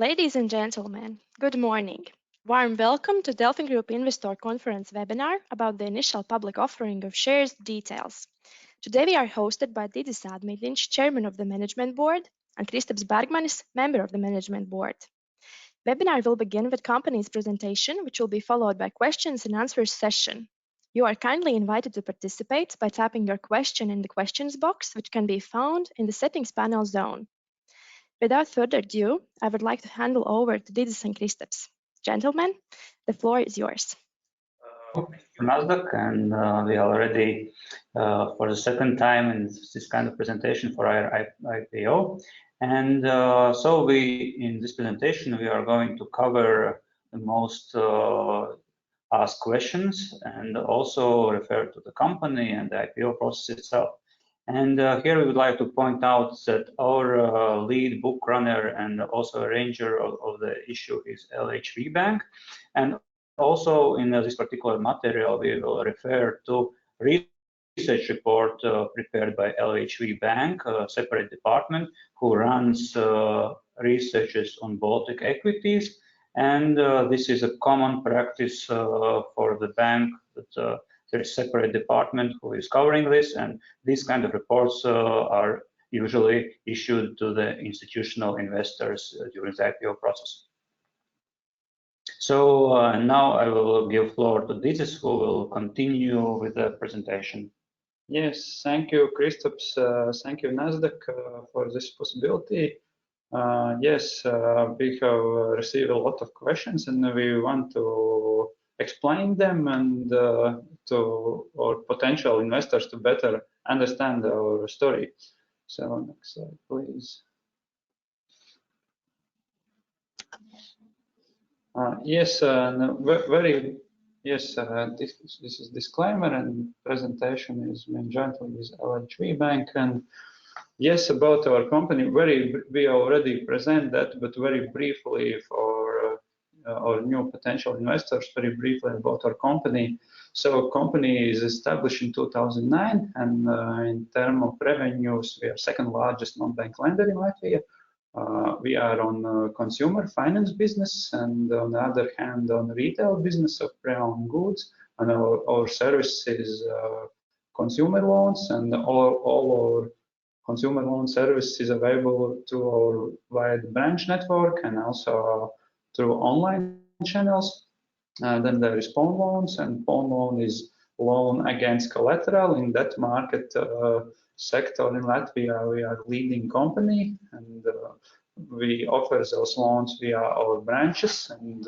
Ladies and gentlemen, good morning. Warm welcome to DelfinGroup Investor Conference webinar about the initial public offering of shares details. Today we are hosted by Didzis Ādmīdiņš, Chairman of the Management Board, and Kristaps Bergmanis, Member of the Management Board. Webinar will begin with company's presentation, which will be followed by questions and answers session. You are kindly invited to participate by tapping your question in the questions box, which can be found in the settings panel zone. Without further ado, I would like to hand over to Didzis and Kristaps. Gentlemen, the floor is yours. Nasdaq, and we are already for the second time in this kind of presentation for our IPO. And so in this presentation, we are going to cover the most asked questions and also refer to the company and the IPO process itself. And here we would like to point out that our lead book runner and also arranger of the issue is LHV Bank. And also in this particular material, we will refer to research report prepared by LHV Bank, a separate department who runs researches on Baltic equities. And this is a common practice for the bank that there is a separate department who is covering this, and these kind of reports are usually issued to the institutional investors during the IPO process. So now I will give floor to Didzis, who will continue with the presentation. Yes, thank you, Kristaps. Thank you, Nasdaq, for this possibility. Yes, we have received a lot of questions, and we want to explain them and to our potential investors to better understand our story. So next slide, please. Yes, this is disclaimer, and presentation is main jointly with LHV Bank. And yes, about our company, we already present that, but very briefly for our new potential investors, very briefly about our company. So company is established in 2009, and in terms of revenues, we are second largest non-bank lender in Latvia. We are on consumer finance business, and on the other hand, on retail business of pre-owned goods. And our service is consumer loans, and all our consumer loan service is available to our wide branch network and also through online channels. Then there is pawn loans, and pawn loan is loan against collateral. In that market sector in Latvia, we are leading company, and we offer those loans via our branches. And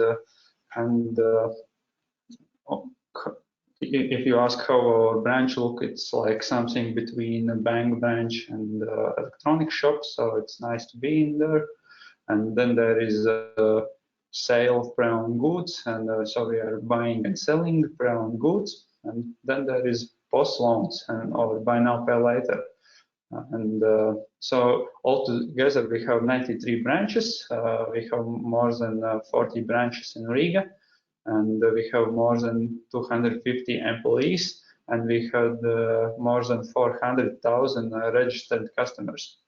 if you ask how our branch look, it's like something between a bank branch and electronic shop, so it's nice to be in there. And then there is sale of pre-owned goods, and so we are buying and selling pre-owned goods. And then there is post loans or buy now pay later. And so altogether we have 93 branches. We have more than 40 branches in Riga, and we have more than 250 employees, and we had more than 400,000 registered customers.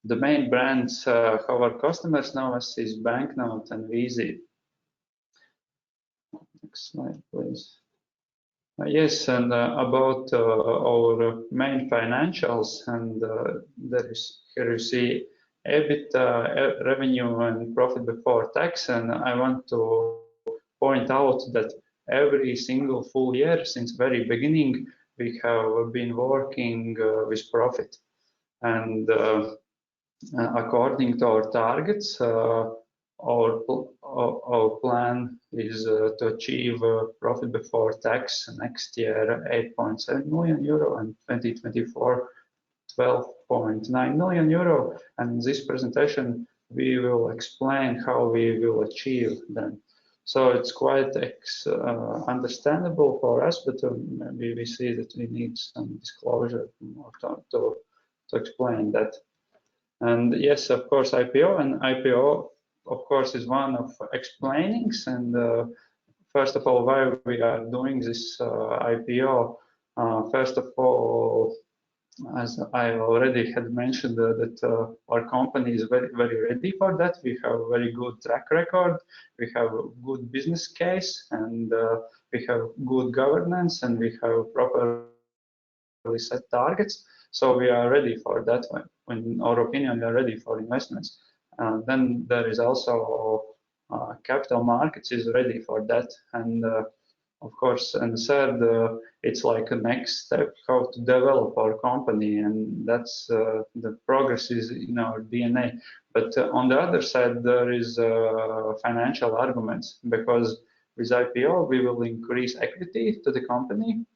The main brands of our customers now is Banknote and Visa. Next slide, please. Yes, and about our main financials, and here you see EBITDA, revenue, and profit before tax. And I want to point out that every single full year since very beginning, we have been working with profit. And according to our targets, our plan is to achieve profit before tax next year 8.7 million euro, and 2024 12.9 million euro. And in this presentation, we will explain how we will achieve them. So it's quite understandable for us, but maybe we see that we need some disclosure to explain that. And yes, of course, IPO, and IPO, of course, is one of explainings. And first of all, why we are doing this IPO. First of all, as I already had mentioned, that our company is very, very ready for that. We have a very good track record. We have a good business case, and we have good governance, and we have properly set targets. So we are ready for that. In our opinion, we are ready for investments. Then there is also capital markets is ready for that, and of course, and third, it's like a next step how to develop our company, and that's the progress is in our DNA. But on the other side, there is financial arguments, because with IPO we will increase equity to the company,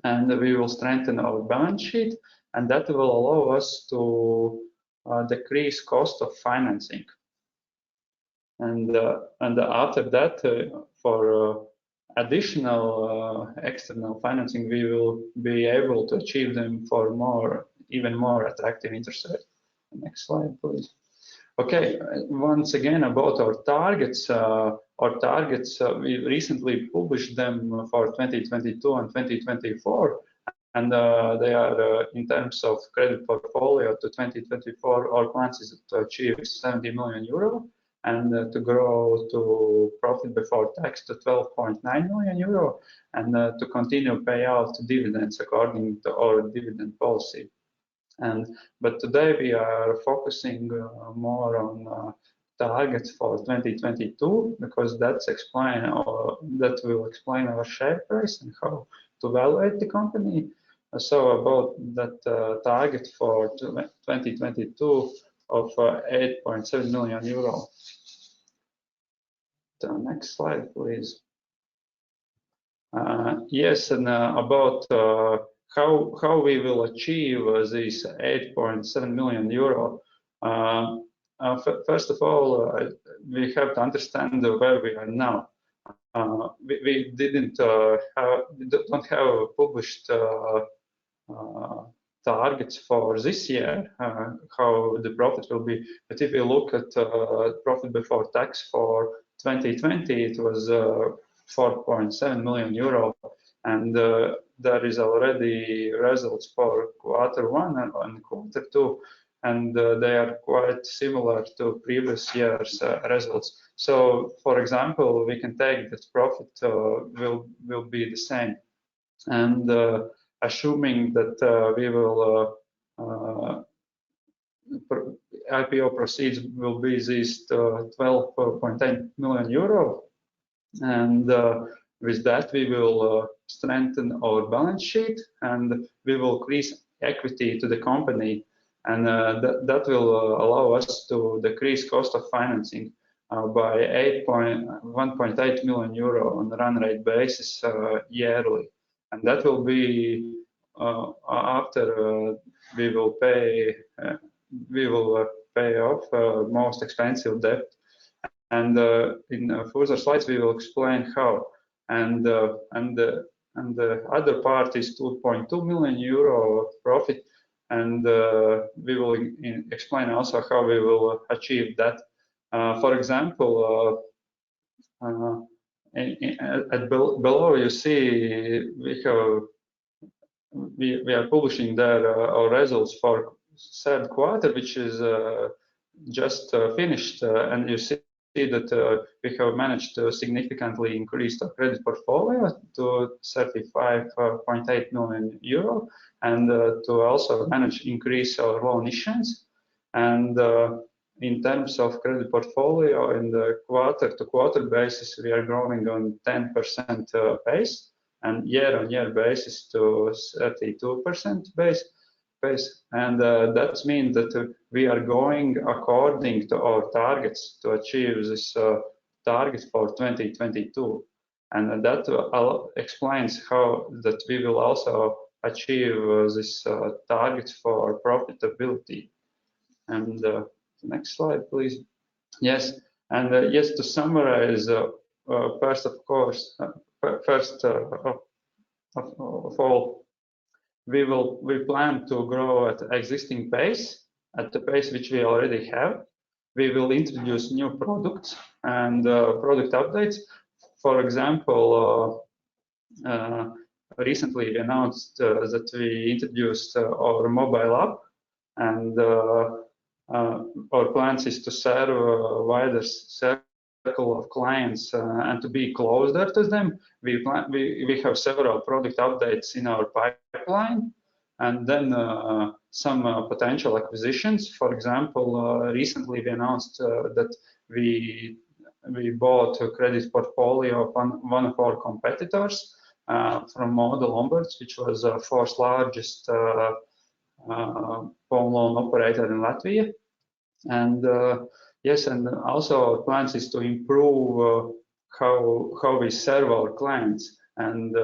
and we will strengthen our balance sheet, and that will allow us to decrease cost of financing. And after that, for additional external financing, we will be able to achieve them for even more attractive interest rate. Next slide, please. Okay, once again about our targets. Our targets, we recently published them for 2022 and 2024, and they are in terms of credit portfolio to 2024. Our plans is to achieve 70 million euro. And to grow to profit before tax to 12.9 million euro, and to continue pay out dividends according to our dividend policy. But today we are focusing more on targets for 2022, because that will explain our share price and how to evaluate the company. So about that target for 2022 of 8.7 million euro. The next slide, please. Yes, and about how we will achieve this 8.7 million euro. First of all, we have to understand where we are now. We don't have published targets for this year, how the profit will be. But if you look at profit before tax for 2020, it was 4.7 million euro, and there is already results for Q1 and Q2, and they are quite similar to previous year's results. So, for example, we can take that profit will be the same, and assuming that we will IPO proceeds will be this 12.8 million euro, and with that we will strengthen our balance sheet, and we will increase equity to the company, and that will allow us to decrease cost of financing by 1.8 million euro on a run rate basis yearly, and that will be after we will pay off most expensive debt, and in further slides we will explain how. And the other part is 2.2 million euro profit, and we will explain also how we will achieve that. For example, below you see we are publishing there our results for third quarter, which is just finished, and you see that we have managed to significantly increase the credit portfolio to 35.8 million euro, and to also manage increase our loan issuance. And in terms of credit portfolio, in the quarter-to-quarter basis, we are growing on 10% pace, and year-on-year basis to 32% pace. And that means that we are going according to our targets to achieve this target for 2022, and that explains how that we will also achieve this target for profitability. And next slide, please. Yes, and yes, to summarize, first of all, we plan to grow at existing pace, at the pace which we already have. We will introduce new products and product updates. For example, recently we announced that we introduced our mobile app, and our plans is to serve a wider circle of clients and to be closer to them. We have several product updates in our pipeline, and then some potential acquisitions. For example, recently we announced that we bought a credit portfolio of one of our competitors from Moda Lombards, which was the fourth largest pawn loan operator in Latvia. And yes, and also our plans is to improve how we serve our clients and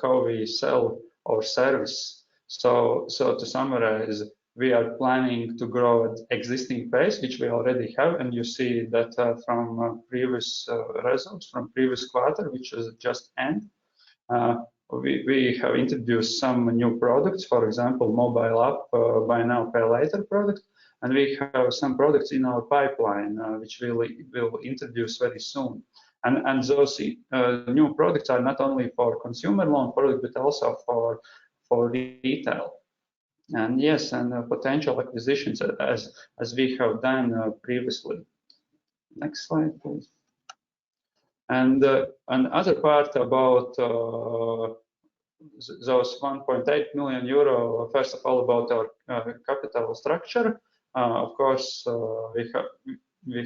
how we sell our service. So to summarize, we are planning to grow at existing pace, which we already have, and you see that from previous results from previous quarter, which was just end. We have introduced some new products, for example, mobile app, buy now, pay later product, and we have some products in our pipeline which we will introduce very soon. And those new products are not only for consumer loan product, but also for retail. And yes, and potential acquisitions as we have done previously. Next slide, please. And another part about those 1.8 million euro, first of all, about our capital structure. Of course, we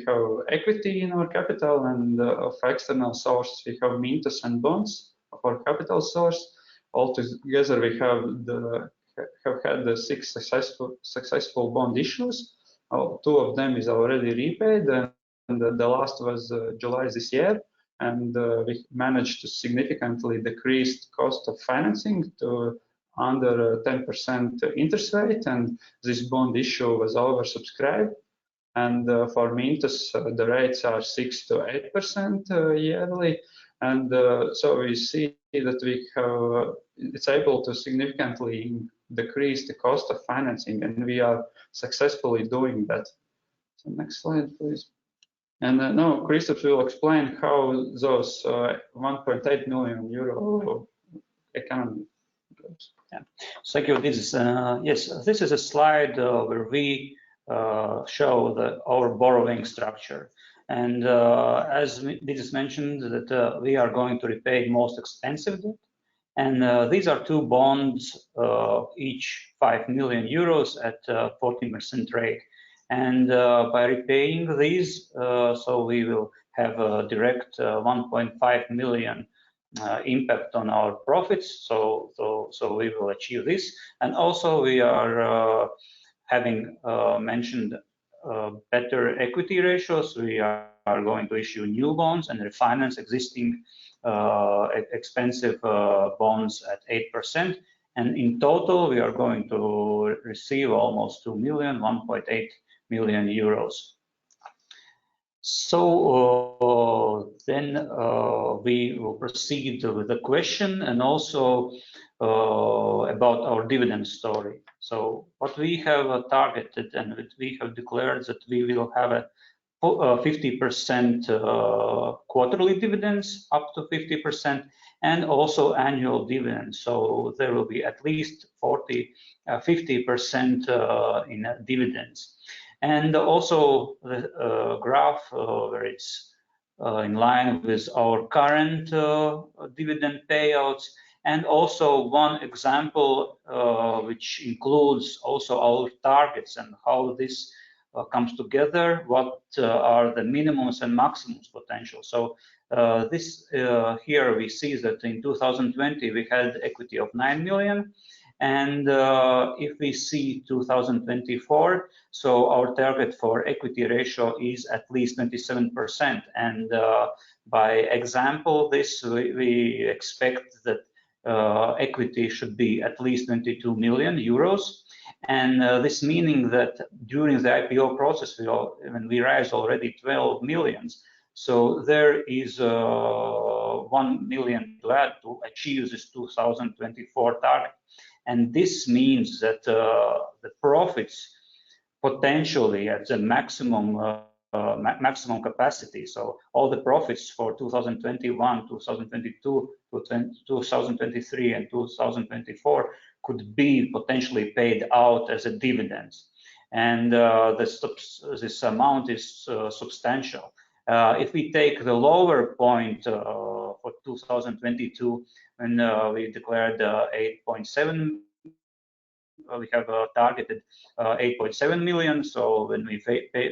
have equity in our capital, and of external source, we have Mintos and bonds of our capital source. Altogether, we have had the 6 successful bond issues. 2 of them is already repaid, and the last was July this year. And we managed to significantly decrease the cost of financing to under 10% interest rate, and this bond issue was oversubscribed. And for Mintos, the rates are 6 to 8% yearly, and so we see that it's able to significantly decrease the cost of financing, and we are successfully doing that. So next slide, please. And now Kristaps will explain how those 1.8 million euro economy goes. Yeah. Thank you. Yes, this is a slide where we show our borrowing structure. And as Didzis mentioned, that we are going to repay most expensive debt. And these are 2 bonds, each 5 million euros at 14% rate. And by repaying these, so we will have a direct 1.5 million impact on our profits. So we will achieve this. And also we are having mentioned better equity ratios. We are going to issue new bonds and refinance existing expensive bonds at 8%. And in total, we are going to receive almost 2 million, 1.8 million euros. So then we will proceed with the question and also about our dividend story. So what we have targeted and we have declared that we will have a 50% quarterly dividends, up to 50%, and also annual dividends. So there will be at least 50% in dividends. And also the graph where it's in line with our current dividend payouts, and also one example which includes also our targets and how this comes together, what are the minimums and maximums potential. So this here we see that in 2020 we had equity of 9 million. And if we see 2024, so our target for equity ratio is at least 27%. And by example, we expect that equity should be at least 22 million euros. And this meaning that during the IPO process, when we raised already 12 millions, so there is 1 million to add to achieve this 2024 target. And this means that the profits potentially at the maximum capacity, so all the profits for 2021, 2022 to 2023 and 2024 could be potentially paid out as a dividends. And this amount is substantial. If we take the lower point for 2022, when we declared 8.7, we have targeted 8.7 million. So when we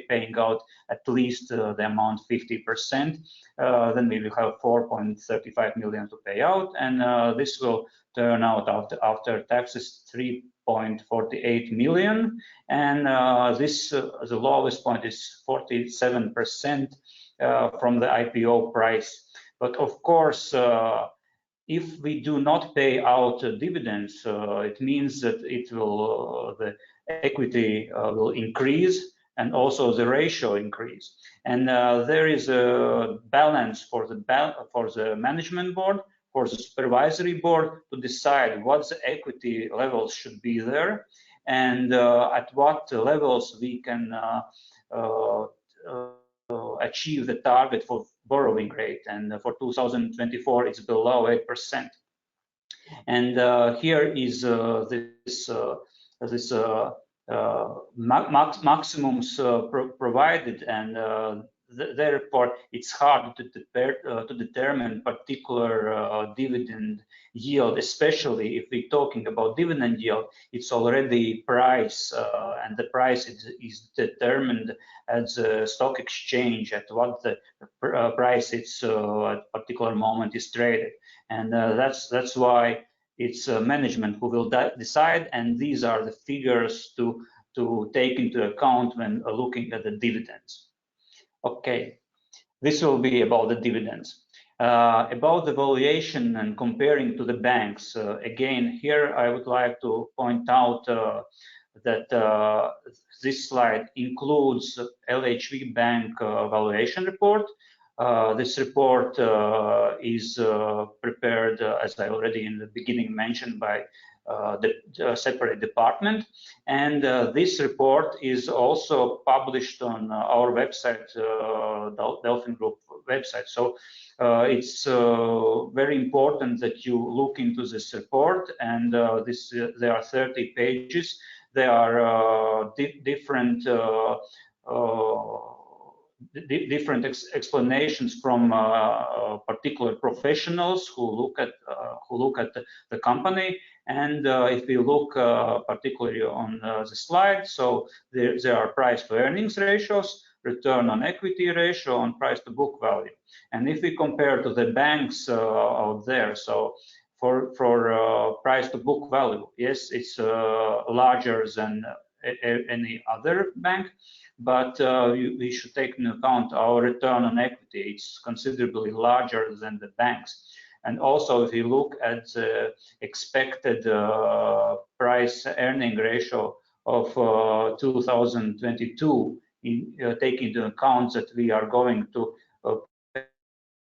paying out at least the amount 50%, then we will have 4.35 million to pay out, and this will turn out after taxes 3.48 million, and this the lowest point is 47% from the IPO price. But of course, if we do not pay out dividends, it means that it will the equity will increase, and also the ratio increase. And there is a balance for the management board, for the supervisory board to decide what the equity levels should be there, and at what levels we can achieve the target for borrowing rate. And for 2024, it's below 8%. And here is this maximums provided, and therefore it's hard to determine particular dividend yield, especially if we're talking about dividend yield. It's already price, and the price is determined at the stock exchange at what the price it's at particular moment is traded, and that's why it's management who will decide, and these are the figures to take into account when looking at the dividends. Okay, this will be about the dividends. About the valuation and comparing to the banks, again, here I would like to point out that this slide includes LHV Bank valuation report. This report is prepared, as I already in the beginning mentioned, by the separate department, and this report is also published on our website, DelfinGroup website. So it's very important that you look into this report, and there are 30 pages. There are different explanations from particular professionals who look at the company. And if we look particularly on the slide, so there are price to earnings ratios, return on equity ratio, and price to book value. And if we compare to the banks out there, so for price to book value, yes, it's larger than any other bank, but we should take into account our return on equity. It's considerably larger than the banks. And also, if you look at the expected price earning ratio of 2022, take into account that we are going to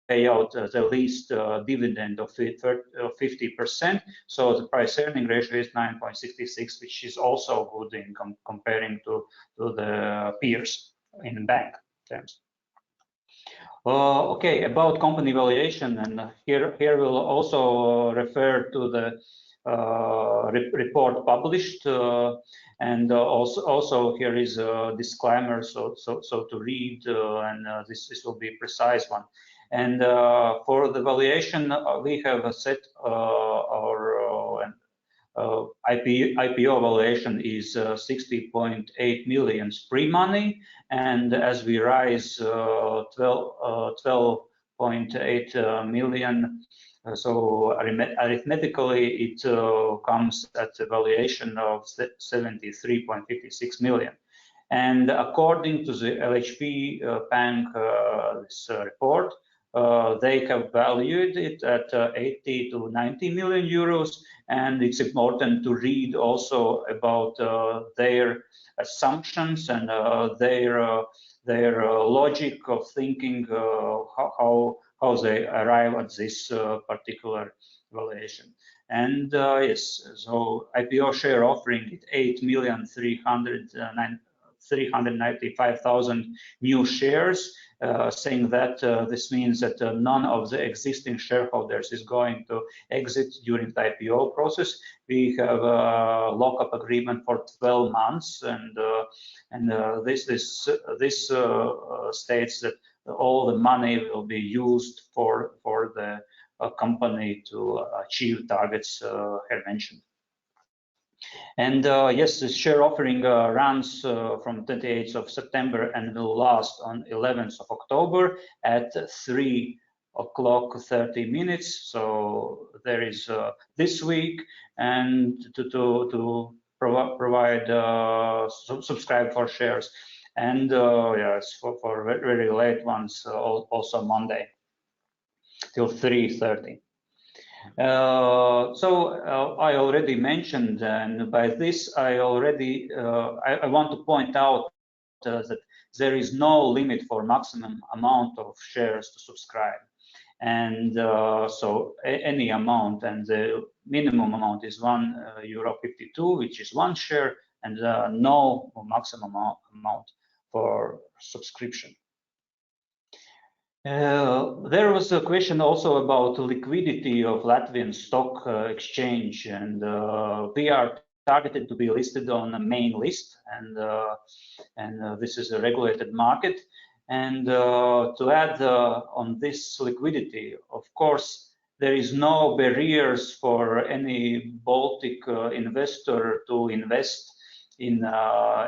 pay out the least dividend of 50%. So the price earning ratio is 9.66, which is also good in comparing to the peers in bank terms. Okay, about company valuation, and here we'll also refer to the report published, and also here is a disclaimer, so to read, and this will be a precise one. And for the valuation, we have set our IPO valuation is 60.8 million pre-money, and as we rise 12.8 million, so arithmetically it comes at a valuation of 73.56 million. And according to the LHV Bank this report, they have valued it at 80 to 90 million euros, and it's important to read also about their assumptions and their logic of thinking, how they arrive at this particular valuation. And yes, so IPO share offering at 8,309,000 395,000 new shares, saying that this means that none of the existing shareholders is going to exit during the IPO process. We have a lockup agreement for 12 months, and this states that all the money will be used for the company to achieve targets here mentioned. And yes, the share offering runs from 28th of September and will last on 11th of October at 3:30. So there is this week, and to provide subscribe for shares, and yes, for very late ones also Monday till 3:30. I already mentioned, and by this I already I want to point out that there is no limit for maximum amount of shares to subscribe, and so any amount, and the minimum amount is €1.52, which is 1 share, and no maximum amount for subscription. There was a question also about the liquidity of Latvian stock exchange, and we are targeted to be listed on the main list, and this is a regulated market. And to add on this liquidity, of course, there is no barriers for any Baltic investor to invest in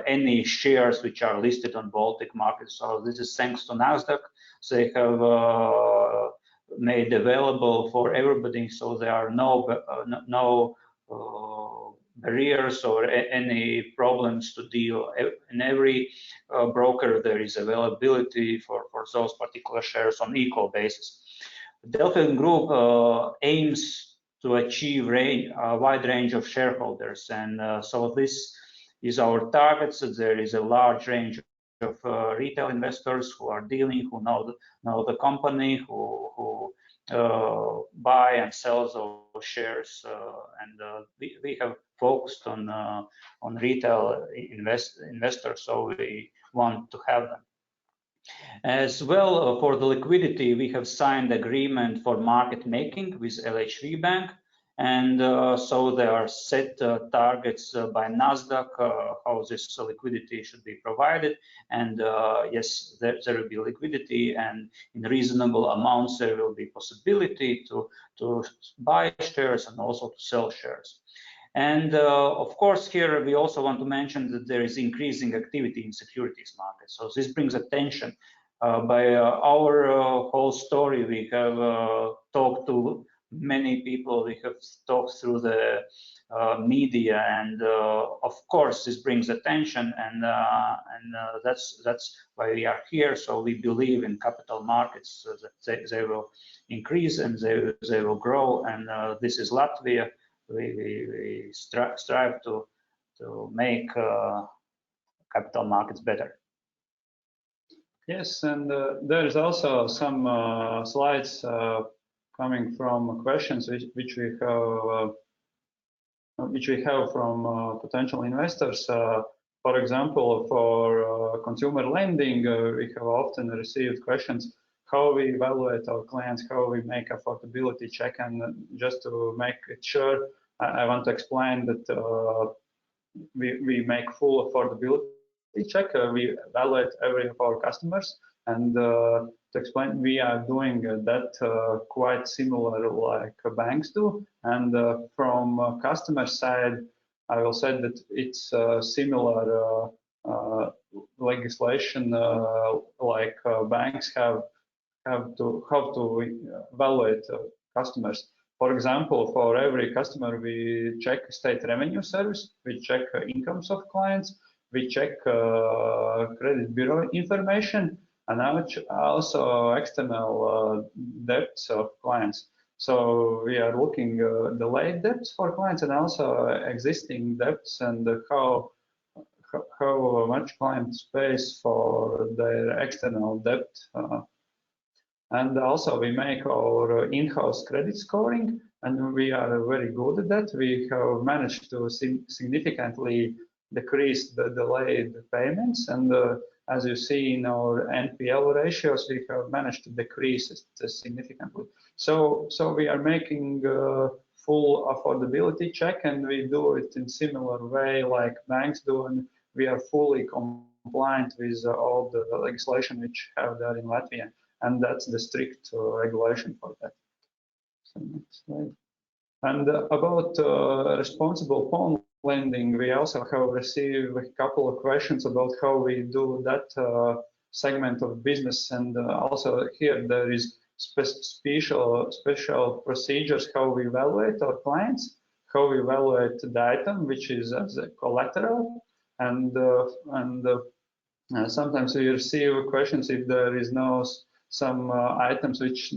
any shares which are listed on Baltic markets. So this is thanks to NASDAQ. They have made available for everybody, so there are no barriers or any problems to deal. In every broker, there is availability for those particular shares on equal basis. DelfinGroup aims to achieve a wide range of shareholders, and so this is our target. So there is a large range of retail investors who are dealing, who know the company, who buy and sell those shares, and we have focused on retail investors, so we want to have them. As well, for the liquidity, we have signed agreement for market making with LHV Bank, and so there are set targets by NASDAQ how this liquidity should be provided, and yes, there will be liquidity, and in reasonable amounts there will be possibility to buy shares and also to sell shares. And of course, here we also want to mention that there is increasing activity in securities market. So this brings attention. By our whole story, we have talked to many people, we have talked through the media, and of course this brings attention, and that's why we are here. So we believe in capital markets, that they will increase and they will grow, and this is Latvia. We strive to make capital markets better. Yes, and there is also some slides coming from questions which we have from potential investors. For example, for consumer lending, we have often received questions how we evaluate our clients, how we make affordability check, and just to make it sure, I want to explain that we make full affordability check. We evaluate every of our customers, and to explain, we are doing that quite similar like banks do. And from customer side, I will say that it's similar legislation like banks have to evaluate customers. For example, for every customer, we check state revenue service, we check incomes of clients, we check credit bureau information, and also external debts of clients. So we are looking the late debts for clients and also existing debts, and how much clients pays for their external debt. And also we make our in-house credit scoring, and we are very good at that. We have managed to significantly decrease the delayed payments. And as you see in our NPL ratios, we have managed to decrease it significantly. So we are making full affordability check, and we do it in similar way like banks do, and we are fully compliant with all the legislation which have there in Latvian, and that's the strict regulation for that. So next slide. And about responsible pawn lending, we also have received a couple of questions about how we do that segment of business, and also here there is special procedures how we evaluate our clients, how we evaluate the item which is as a collateral, and sometimes we receive questions if there is some items which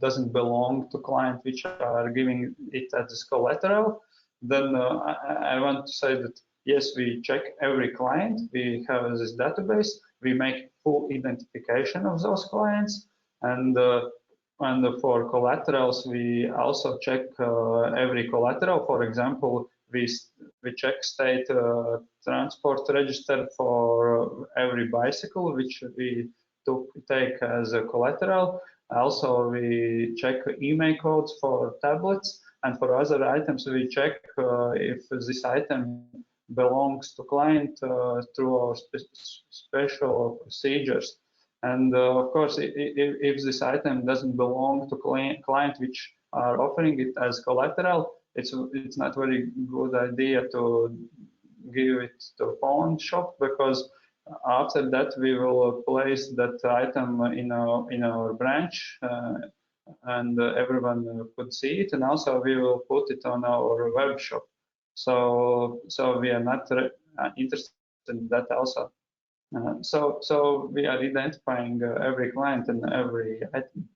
doesn't belong to client, which are giving it as collateral. Then I want to say that yes, we check every client. We have this database. We make full identification of those clients, and for collaterals, we also check every collateral. For example, we check state transport register for every bicycle which we take as a collateral. Also, we check email codes for tablets, and for other items, we check if this item belongs to client through our special procedures. And of course, if this item doesn't belong to client which are offering it as collateral, it's not very good idea to give it to pawn shop, because after that we will place that item in our branch, and everyone could see it, and also we will put it on our web shop. So we are not interested in that also. So we are identifying every client and every item.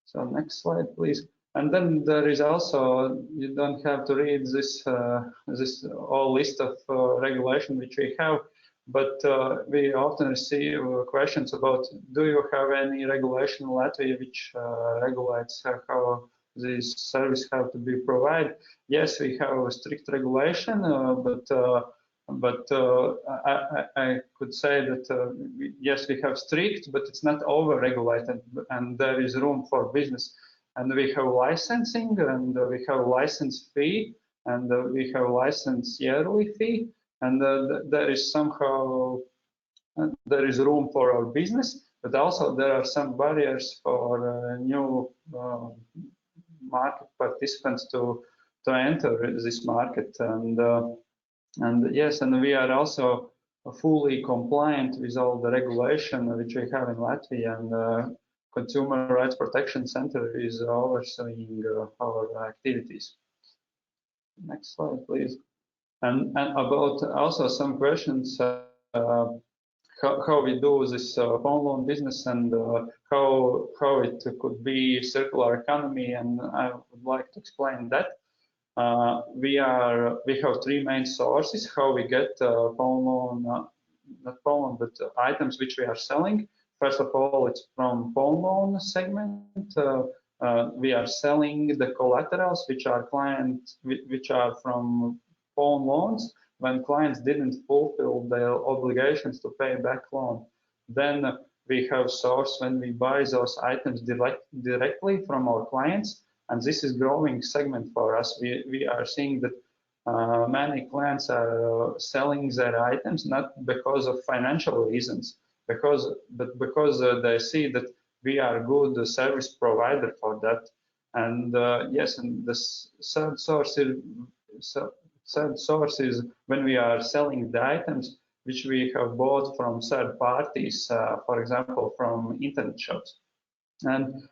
So next slide, please. And then there is also, you don't have to read this whole list of regulation which we have, but we often receive questions about, do you have any regulation in Latvia which regulates how these services have to be provided? Yes, we have a strict regulation, but I could say that yes, we have strict, but it's not over-regulated, and there is room for business. And we have licensing, and we have license fee, and we have license yearly fee, and there is somehow there is room for our business, but also there are some barriers for new market participants to enter this market, and yes, and we are also fully compliant with all the regulation which we have in Latvia, and Consumer Rights Protection Center is overseeing our activities. Next slide, please. And about also some questions how we do this pawn loan business, and how it could be circular economy, and I would like to explain that. We have three main sources how we get pawn loan, not pawn loan, but items which we are selling. First of all, it's from pawn loan segment. We are selling the collaterals which are from pawn loans when clients didn't fulfill their obligations to pay back loan. Then we have source when we buy those items directly from our clients, and this is growing segment for us. We are seeing that many clients are selling their items not because of financial reasons, but because they see that we are a good service provider for that. And yes, and the third source is when we are selling the items which we have bought from third parties, for example, from internet shops. And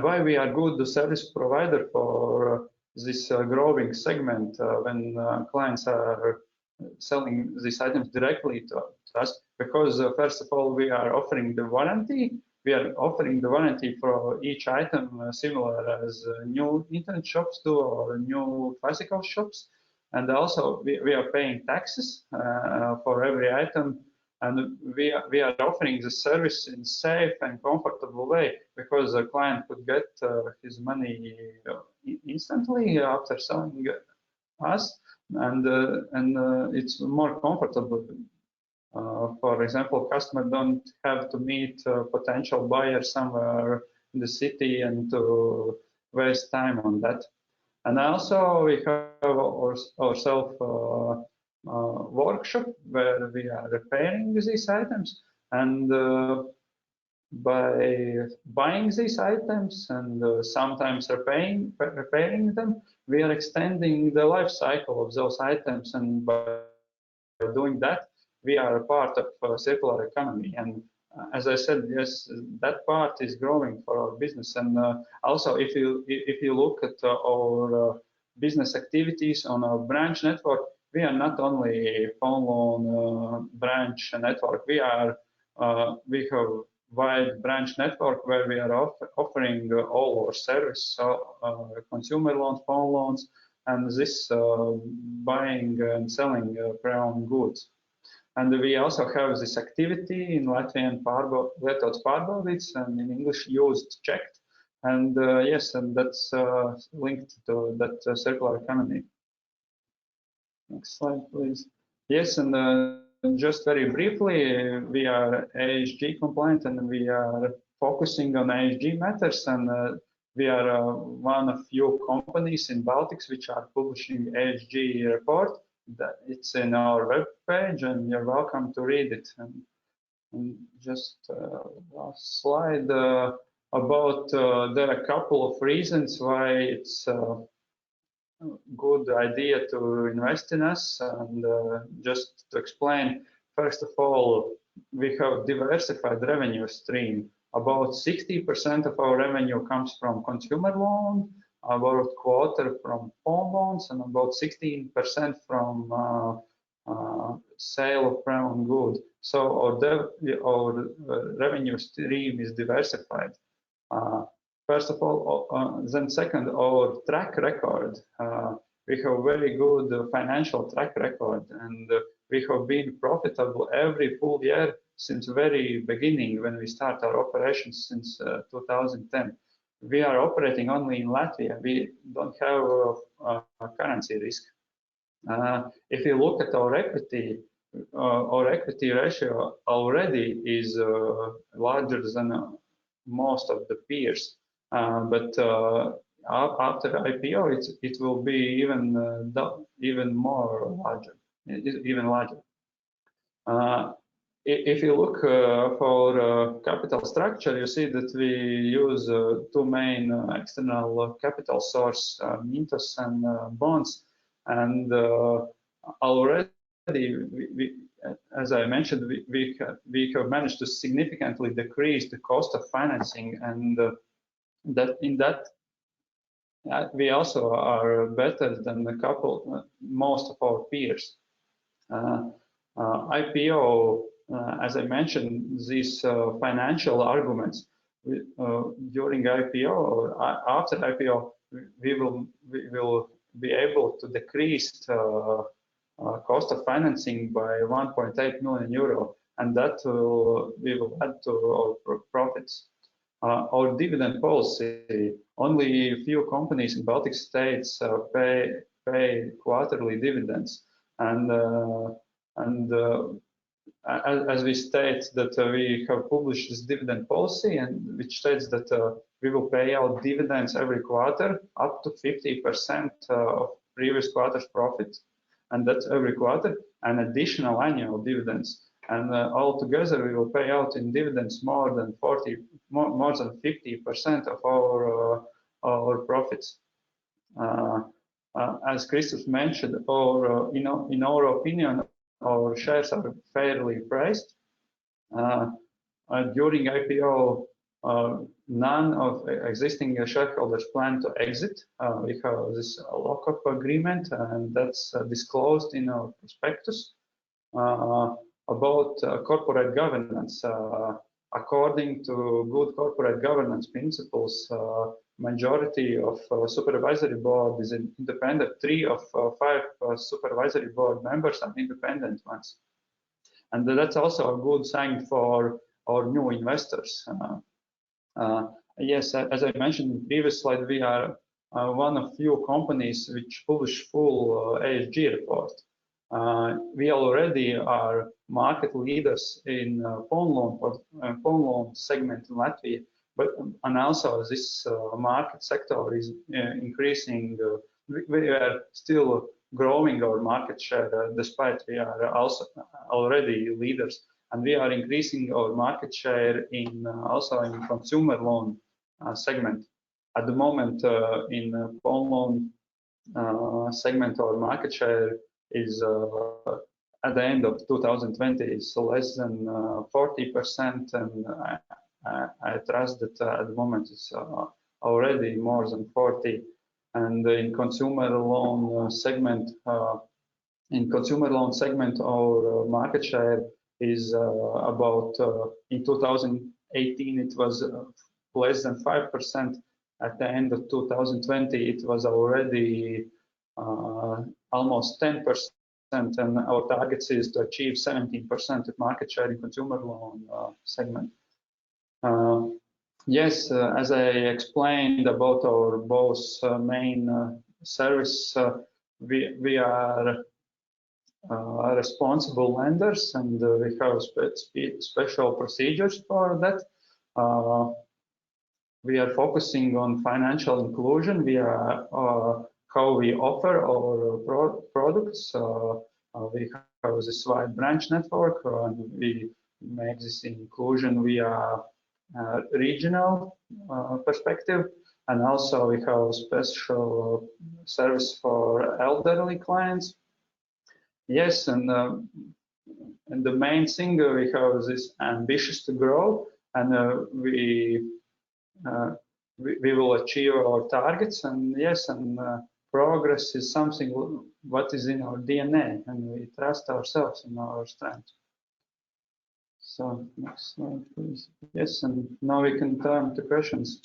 why we are good service provider for this growing segment when clients are selling these items directly to us, because first of all, we are offering the warranty. We are offering the warranty for each item similar as new internet shops do or new classical shops. And also we are paying taxes for every item, and we are offering the service in safe and comfortable way, because the client could get his money instantly after selling us, and it's more comfortable. For example, customer don't have to meet a potential buyer somewhere in the city and to waste time on that. And also we have ourselves workshop where we are repairing these items, and by buying these items and sometimes repairing them, we are extending the life cycle of those items, and by doing that, we are a part of a circular economy. And as I said, yes, that part is growing for our business. And also, if you look at our business activities on our branch network, we are not only phone loan branch network. We have wide branch network where we are offering all our service, so consumer loans, phone loans, and this buying and selling pre-owned goods. And we also have this activity in Latvian lietots pārbaudīts, and in English used checked. And yes, and that's linked to that circular economy. Next slide, please. Yes, and just very briefly, we are ASG compliant, and we are focusing on ASG matters, and we are one of few companies in Baltics which are publishing ASG report. It's in our web page, and you're welcome to read it. And just last slide about there are a couple of reasons why it's a good idea to invest in us. And just to explain, first of all, we have diversified revenue stream. About 60% of our revenue comes from consumer loan, about a quarter from phone loans, and about 16% from sale of pre-owned goods. So our revenue stream is diversified. First of all, then second, our track record. We have very good financial track record, and we have been profitable every full year since very beginning when we start our operations since 2010. We are operating only in Latvia. We don't have a currency risk. If you look at our equity ratio already is larger than most of the peers. But after IPO, it will be even more larger, even larger. If you look for capital structure, you see that we use two main external capital source, Mintos and bonds, and already, as I mentioned, we have managed to significantly decrease the cost of financing, and we also are better than most of our peers. IPO, as I mentioned, these financial arguments during IPO or after IPO, we will be able to decrease cost of financing by 1.8 million euro, and that we will add to our profits. Our dividend policy, only a few companies in Baltic states pay quarterly dividends, and as we state that we have published this dividend policy, and which states that we will pay out dividends every quarter up to 50% of previous quarter's profit, and that's every quarter, and additional annual dividends. And altogether, we will pay out in dividends more than 50% of our profits. As Kristaps mentioned, in our opinion, our shares are fairly priced. During IPO, none of existing shareholders plan to exit. We have this lockup agreement, and that's disclosed in our prospectus. About corporate governance, according to good corporate governance principles, majority of supervisory board is independent. 3 of 5 supervisory board members are independent ones, and that's also a good sign for our new investors. Yes, as I mentioned in the previous slide, we are one of few companies which publish full ASG report. We already are market leaders in pawn loan segment in Latvia, and also this market sector is increasing. We are still growing our market share despite we are also already leaders, and we are increasing our market share in also in consumer loan segment. At the moment, in pawn loan segment, our market share is at the end of 2020 is less than 40%, and I trust that at the moment it's already more than 40. And in consumer loan segment, our market share is about in 2018 it was less than 5%. At the end of 2020, it was already almost 10%, and our target is to achieve 17% of market share in consumer loan segment. Yes, as I explained about our both main service, we are responsible lenders, and we have special procedures for that. We are focusing on financial inclusion. We are how we offer our products. We have this wide branch network, and we make this inclusion via regional perspective, and also we have special service for elderly clients. Yes, and the main thing we have is ambitious to grow, and we will achieve our targets. And yes, and progress is something what is in our DNA, and we trust ourselves in our strength. So next slide, please. Yes, and now we can turn to questions.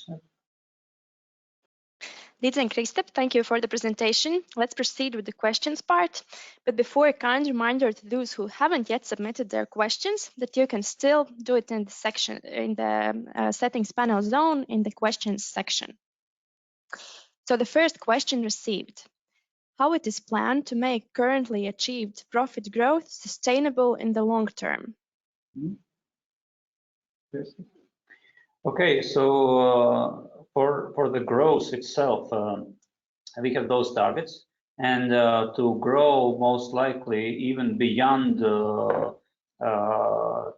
Didzis and Kristaps, thank you for the presentation. Let's proceed with the questions part. But before, a kind reminder to those who haven't yet submitted their questions that you can still do it in the section in the settings panel zone in the questions section. So the first question received: how it is planned to make currently achieved profit growth sustainable in the long term? Okay, so for the growth itself, we have those targets, and to grow most likely even beyond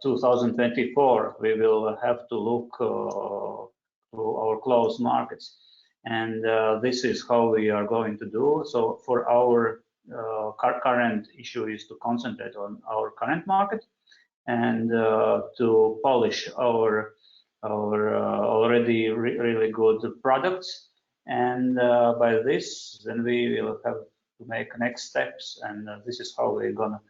2024, we will have to look to our closed markets, and this is how we are going to do. So for our current issue is to concentrate on our current market, and to polish our already really good products, and by this then we will have to make next steps, and this is how we're gonna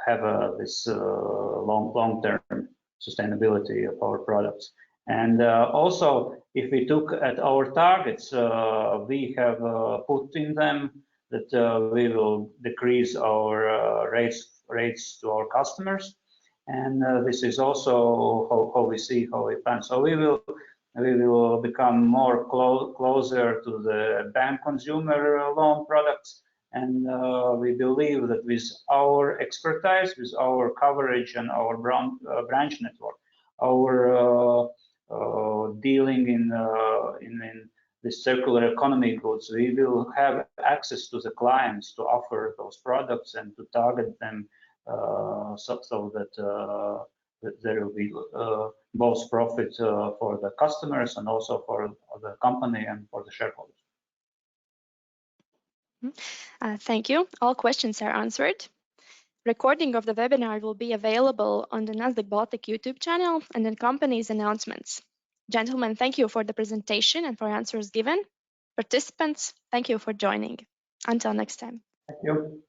have this long-term sustainability of our products. And also, if we look at our targets, we have put in them that we will decrease our rates to our customers, and this is also how we see how we plan. So we will become more closer to the bank consumer loan products, and we believe that with our expertise, with our coverage and our branch network, our dealing in the circular economy goods, we will have access to the clients to offer those products and to target them so that there will be both profit for the customers and also for the company and for the shareholders. Thank you. All questions are answered. Recording of the webinar will be available on the Nasdaq Baltic YouTube channel and in company's announcements. Gentlemen, thank you for the presentation and for answers given. Participants, thank you for joining. Until next time. Thank you.